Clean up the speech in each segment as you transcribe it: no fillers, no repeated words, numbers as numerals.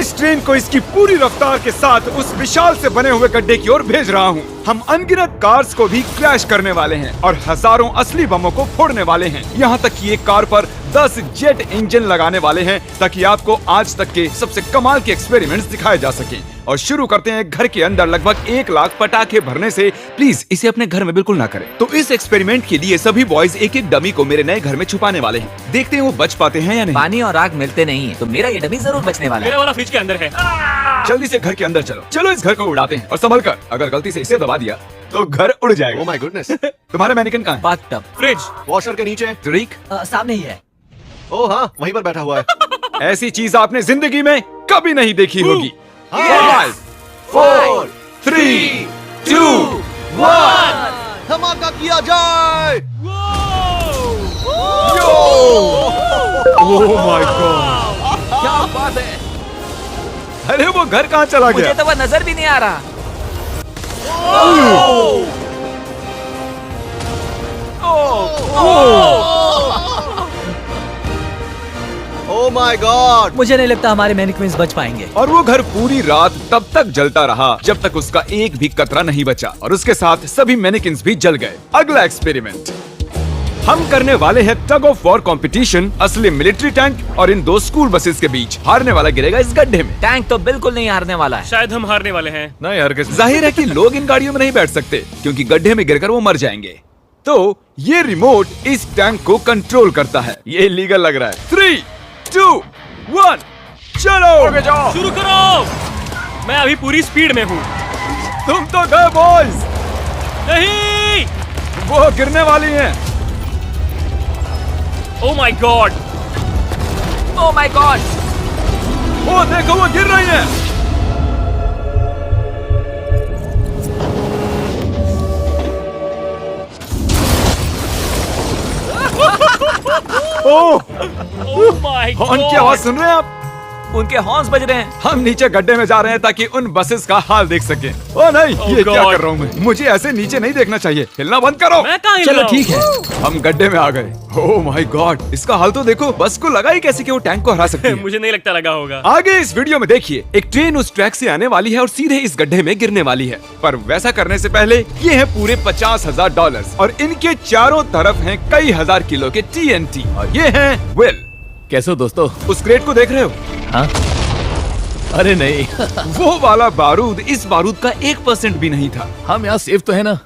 इस ट्रेन को इसकी पूरी रफ्तार के साथ उस विशाल से बने हुए गड्ढे की ओर भेज रहा हूँ। हम अनगिनत कार्स को भी क्रैश करने वाले हैं और हजारों असली बमों को फोड़ने वाले हैं। यहाँ तक कि एक कार पर 10 जेट इंजन लगाने वाले हैं ताकि आपको आज तक के सबसे कमाल के एक्सपेरिमेंट्स दिखाए जा सके। और शुरू करते हैं घर के अंदर लगभग 1 लाख पटाखे भरने से। प्लीज इसे अपने घर में बिल्कुल ना करें। तो इस एक्सपेरिमेंट के लिए सभी बॉयज एक एक डमी को मेरे नए घर में छुपाने वाले हैं। देखते हैं वो बच पाते हैं या नहीं। पानी और आग मिलते नहीं है तो मेरा ये डमी जरूर बचने वाला है। मेरा वाला फ्रिज के अंदर है। जल्दी से घर के अंदर चलो। चलो इस घर को उड़ाते हैं और संभल कर, अगर गलती से इसे दबा दिया तो घर उड़ जाएगा। Oh my goodness. तुम्हारा मैनिकन कहाँ है? बाथटब। फ्रिज वॉशर के नीचे। तरीक सामने ही है। ओह हाँ, वहीं पर बैठा हुआ है। ऐसी चीज आपने जिंदगी में कभी नहीं देखी होगी। Yes! 5 4 3 2 1 धमाका किया जाए। ओह माय गॉड, क्या बात है। अरे वो घर कहाँ चला मुझे गया? तो वो नजर भी नहीं आ रहा। Oh my God. मुझे नहीं लगता हमारे मैनिक्विन्स बच पाएंगे। और वो घर पूरी रात तब तक जलता रहा जब तक उसका एक भी कतरा नहीं बचा और उसके साथ सभी मैनिकिन्स भी जल गए। अगला एक्सपेरिमेंट हम करने वाले हैं टग ऑफ वॉर कंपटीशन असली मिलिट्री टैंक और इन 2 स्कूल बसेस के बीच। हारने वाला गिरेगा इस गड्ढे में। टैंक तो बिल्कुल नहीं हारने वाला है। शायद हम हारने वाले हैं। नहीं हरगिज़। जाहिर है कि लोग इन गाड़ियों में नहीं बैठ सकते क्योंकि गड्ढे में गिरकर वो मर जाएंगे। तो ये रिमोट इस टैंक को कंट्रोल करता है। ये लीगल लग रहा है। 3 2 1 चलो जाओ। शुरू करो। मैं अभी पूरी स्पीड में हूँ। तुम तो गए बॉयज। नहीं। वो गिरने वाली हैं। Oh my God. Oh my God. वो देखो वो गिर रही हैं। ओह ओह माय गॉड। हॉर्न की आवाज सुन रहे हैं आप? उनके हॉर्न्स बज रहे हैं। हम नीचे गड्ढे में जा रहे हैं ताकि उन बसेस का हाल देख सकें। ओ नहीं, ये क्या God. कर रहा हूँ मैं? मुझे ऐसे नीचे नहीं देखना चाहिए। हिलना बंद करो। मैं कहाँ हिल चलो रहा हूँ? ठीक है। हम गड्ढे में आ गए। ओह माय गॉड, इसका हाल तो देखो। बस को लगा ही कैसे कि वो टैंक को हरा सकती है। मुझे नहीं लगता लगा होगा। आगे इस वीडियो में देखिए, एक ट्रेन उस ट्रैक से आने वाली है और सीधे इस गड्ढे में गिरने वाली है। पर वैसा करने से पहले ये है पूरे $50,000 और इनके चारों तरफ हैं कई हजार किलो के TNT और ये हैं विल। कैसे हो दोस्तों? उस क्रेट को देख रहे हो? हाँ? अरे नहीं। वो वाला बारूद इस बारूद का 1% भी नहीं था। हम यहाँ सेफ तो है ना?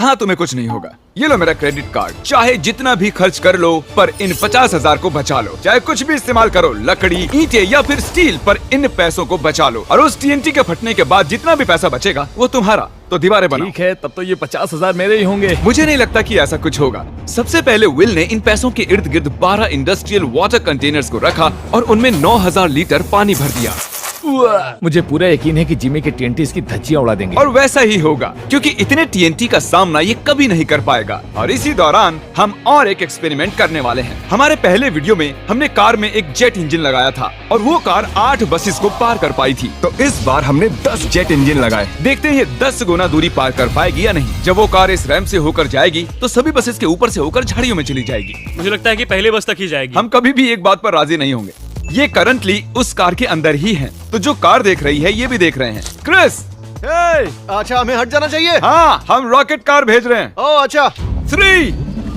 हाँ, तुम्हें कुछ नहीं होगा। ये लो मेरा क्रेडिट कार्ड। चाहे जितना भी खर्च कर लो पर इन 50,000 को बचा लो। चाहे कुछ भी इस्तेमाल करो, लकड़ी, ईंटें या फिर स्टील, पर इन पैसों को बचा लो। और उस TNT के फटने के बाद जितना भी पैसा बचेगा वो तुम्हारा। तो दीवारें बनाओ। ठीक है, तब तो ये 50,000 मेरे ही होंगे। मुझे नहीं लगता कि ऐसा कुछ होगा। सबसे पहले विल ने इन पैसों के इर्द गिर्द 12 इंडस्ट्रियल वाटर कंटेनर्स को रखा और उनमें 9,000 लीटर पानी भर दिया। मुझे पूरा यकीन है कि जिमी के TNT इसकी धज्जियां उड़ा देंगे। और वैसा ही होगा क्योंकि इतने TNT का सामना ये कभी नहीं कर पाएगा। और इसी दौरान हम और एक एक्सपेरिमेंट करने वाले हैं। हमारे पहले वीडियो में हमने कार में एक जेट इंजन लगाया था और वो कार 8 बसेस को पार कर पाई थी। तो इस बार हमने 10 जेट इंजन लगाए। देखते हैं ये 10 गुना दूरी पार कर पाएगी या नहीं। जब वो कार इस रैंप से होकर जाएगी तो सभी बसेस के ऊपर से होकर झाड़ियों में चली जाएगी। मुझे लगता है कि पहले बस तक ही जाएगी। हम कभी भी एक बात पर राजी नहीं होंगे। ये करंटली उस कार के अंदर ही है, तो जो कार देख रही है ये भी देख रहे हैं। क्रिस, अच्छा, हमें हट जाना चाहिए। हाँ, हम रॉकेट कार भेज रहे हैं। ओह अच्छा। 3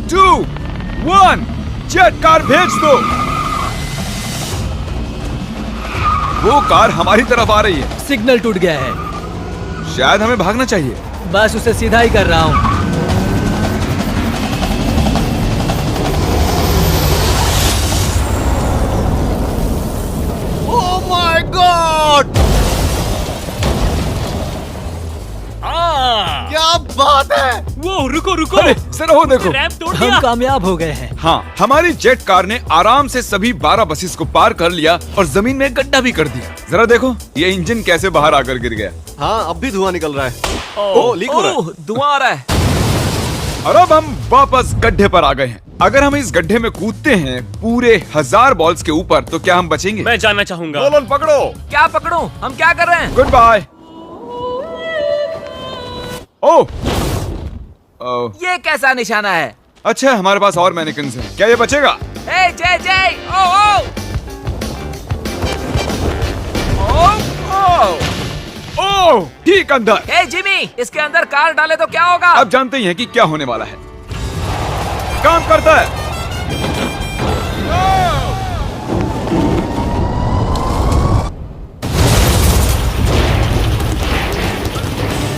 2 1 जेट कार भेज दो। वो कार हमारी तरफ आ रही है। सिग्नल टूट गया है। शायद हमें भागना चाहिए। बस उसे सीधा ही कर रहा हूँ। ओह माय गॉड, क्या बात है। वो रुको रुको। अरे सर, वो देखो। रैंप तोड़ दिया। हम कामयाब हो गए हैं। हाँ, हमारी जेट कार ने आराम से सभी 12 बसेस को पार कर लिया और जमीन में गड्ढा भी कर दिया। जरा देखो ये इंजन कैसे बाहर आकर गिर गया। हाँ, अब भी धुआं निकल रहा है। ओह, लीक हो रहा है। ओह, धुआं आ रहा है। और अब हम वापस गड्ढे पर आ गए हैं। अगर हम इस गड्ढे में कूदते हैं पूरे 1000 बॉल्स के ऊपर तो क्या हम बचेंगे? मैं जानना चाहूंगा। नोलन पकड़ो। क्या पकड़ूं? हम क्या कर रहे हैं? Good bye. ओह, ये कैसा निशाना है? अच्छा, हमारे पास और मैनिकिन्स हैं। क्या ये बचेगा? ए, जय जय। ओ ओ ओह, ठीक अंदर। हे जिमी, इसके अंदर कार डाले तो क्या होगा? अब जानते ही हैं कि क्या होने वाला है। काम करता है।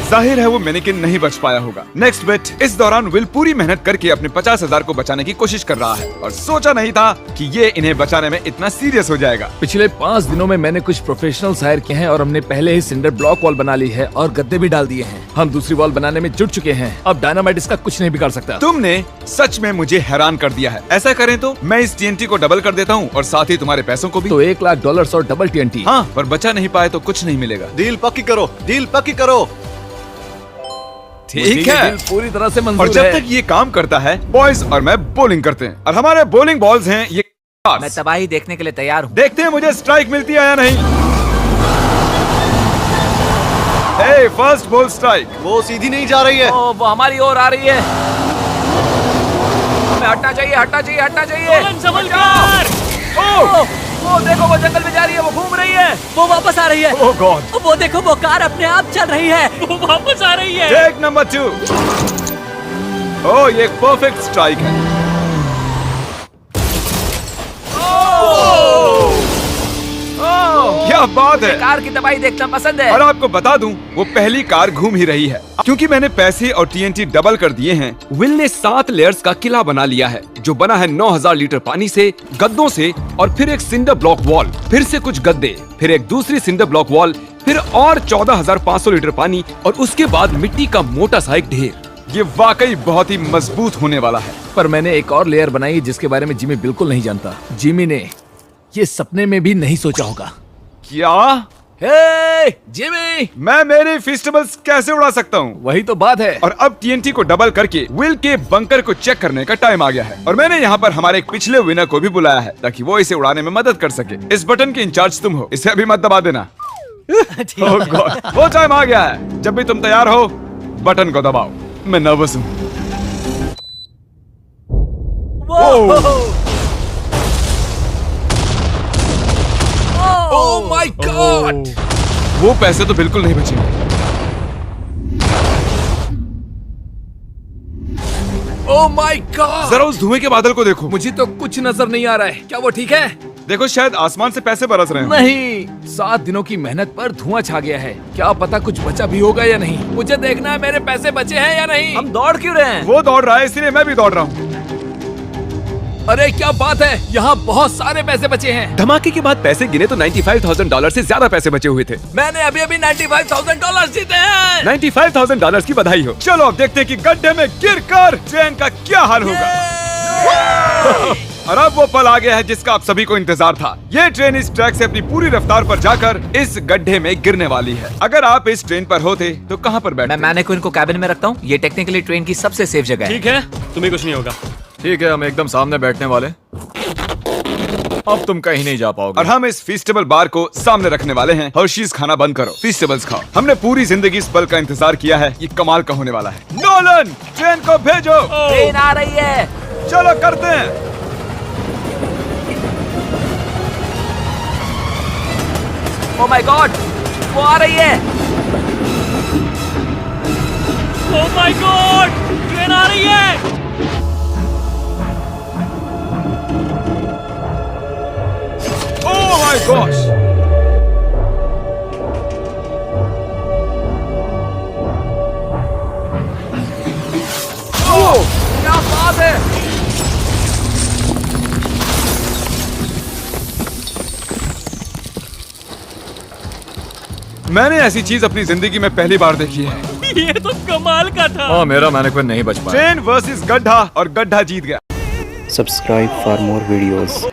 जाहिर है वो मैनेकिन नहीं बच पाया होगा। नेक्स्ट बेट। इस दौरान विल पूरी मेहनत करके अपने 50,000 को बचाने की कोशिश कर रहा है और सोचा नहीं था कि ये इन्हें बचाने में इतना सीरियस हो जाएगा। पिछले 5 दिनों में मैंने कुछ प्रोफेशनल्स हायर किए हैं और हमने पहले ही सिंडर ब्लॉक वॉल बना ली है और गद्दे भी डाल दिए हैं। हम दूसरी वॉल बनाने में जुट चुके हैं। अब डायनामाइट इसका कुछ नहीं बिगाड़ सकता। तुमने सच में मुझे हैरान कर दिया है। ऐसा करें तो मैं इस TNT को डबल कर देता हूँ और साथ ही तुम्हारे पैसों को भी। तो $1,00,000 और डबल TNT। हाँ, पर बचा नहीं पाए तो कुछ नहीं मिलेगा। डील पक्की करो, डील पक्की करो। ठीक है, डील पूरी तरह से और मंजूर जब है। तक ये काम करता है, बॉयज और मैं बॉलिंग करते हैं और हमारे बॉलिंग बॉल्स हैं ये कार्स। मैं तबाही देखने के लिए तैयार हूँ। देखते हैं मुझे स्ट्राइक मिलती है या नहीं। हे, फर्स्ट बॉल स्ट्राइक। वो सीधी नहीं जा रही है। ओ, वो हमारी ओर आ रही है। हमें हटना चाहिए, हटना चाहिए, हटना चाहिए। नोलन, संभल कर। वो देखो, वो जंगल में जा रही है, वो घूम रही है। वो वापस आ रही है। ओह गॉड। वो देखो, वो कार अपने आप चल रही है। वो वापस आ रही है। Take number 2। ओह, ये एक परफेक्ट स्ट्राइक है। क्या बात है। कार की तबाही देखना पसंद है। और आपको बता दूं, वो पहली कार घूम ही रही है। क्योंकि मैंने पैसे और TNT डबल कर दिए हैं, विल ने 7 लेयर्स का किला बना लिया है जो बना है 9,000 लीटर पानी से, गद्दों से और फिर एक सिंडर ब्लॉक वॉल, फिर से कुछ गद्दे, फिर एक दूसरी सिंडर ब्लॉक वॉल, फिर और 14,500 लीटर पानी और उसके बाद मिट्टी का मोटा सा एक ढेर। ये वाकई बहुत ही मजबूत होने वाला है। पर मैंने एक और लेयर बनाई जिसके बारे में जिमी बिल्कुल नहीं जानता। जिमी ने ये सपने में भी नहीं सोचा होगा। क्या? हे जिमी, मैं मेरे फेस्टिवल्स कैसे उड़ा सकता हूँ? वही तो बात है। और अब TNT को डबल करके विल के बंकर को चेक करने का टाइम आ गया है और मैंने यहाँ पर हमारे एक पिछले विनर को भी बुलाया है ताकि वो इसे उड़ाने में मदद कर सके। इस बटन के इंचार्ज तुम हो, इसे अभी मत दबा देना। Oh God, वो टाइम आ गया है। जब भी तुम तैयार हो, बटन को दबाओ। मैं नर्वस हूँ। Oh my God! वो पैसे तो बिल्कुल नहीं बचेंगे। Oh my God! जरा उस धुएं के बादल को देखो। मुझे तो कुछ नजर नहीं आ रहा है। क्या वो ठीक है? देखो, शायद आसमान से पैसे बरस रहे हैं। नहीं, 7 दिनों की मेहनत पर धुआं छा गया है। क्या पता कुछ बचा भी होगा या नहीं। मुझे देखना है मेरे पैसे बचे हैं या नहीं। हम दौड़ क्यों रहे हैं? वो दौड़ रहा है, इसलिए मैं भी दौड़ रहा हूँ। अरे क्या बात है, यहाँ बहुत सारे पैसे बचे हैं। धमाके के बाद पैसे गिने तो $95,000 से ज्यादा पैसे बचे हुए थे। मैंने अभी अभी $95,000 जीते हैं। $95,000 की बधाई हो। चलो अब देखते हैं कि गड्ढे में गिरकर ट्रेन का क्या हाल होगा। और अब वो पल आ गया है जिसका आप सभी को इंतजार था। ये ट्रेन इस ट्रैक से अपनी पूरी रफ्तार पर जाकर इस गड्ढे में गिरने वाली है। अगर आप इस ट्रेन पर होते तो कहाँ पर बैठते? मैं मैनेक्विन को कैबिन में रखता हूँ। ये टेक्निकली ट्रेन की सबसे सेफ जगह है। ठीक है, तुम्हें कुछ नहीं होगा। ठीक है, हम एकदम सामने बैठने वाले। अब तुम कहीं नहीं जा पाओगे। और हम इस फेस्टिवल बार को सामने रखने वाले हैं। हर्शीज खाना बंद करो, फेस्टिवल्स खाओ। हमने पूरी जिंदगी इस पल का इंतजार किया है। ये कमाल का होने वाला है। नोलन, ट्रेन को भेजो। ट्रेन आ रही है। चलो करते हैं। ओह माय गॉड, वो आ रही है। ओह माय गॉड, ट्रेन आ रही है। Oh my gosh! ओह, क्या बात है। मैंने ऐसी चीज अपनी जिंदगी में पहली बार देखी है। ये तो कमाल का था। हाँ, मेरा मैनेक्विन नहीं बच पाया। ट्रेन वर्सेस गड्ढा और गड्ढा जीत गया। Subscribe for more videos.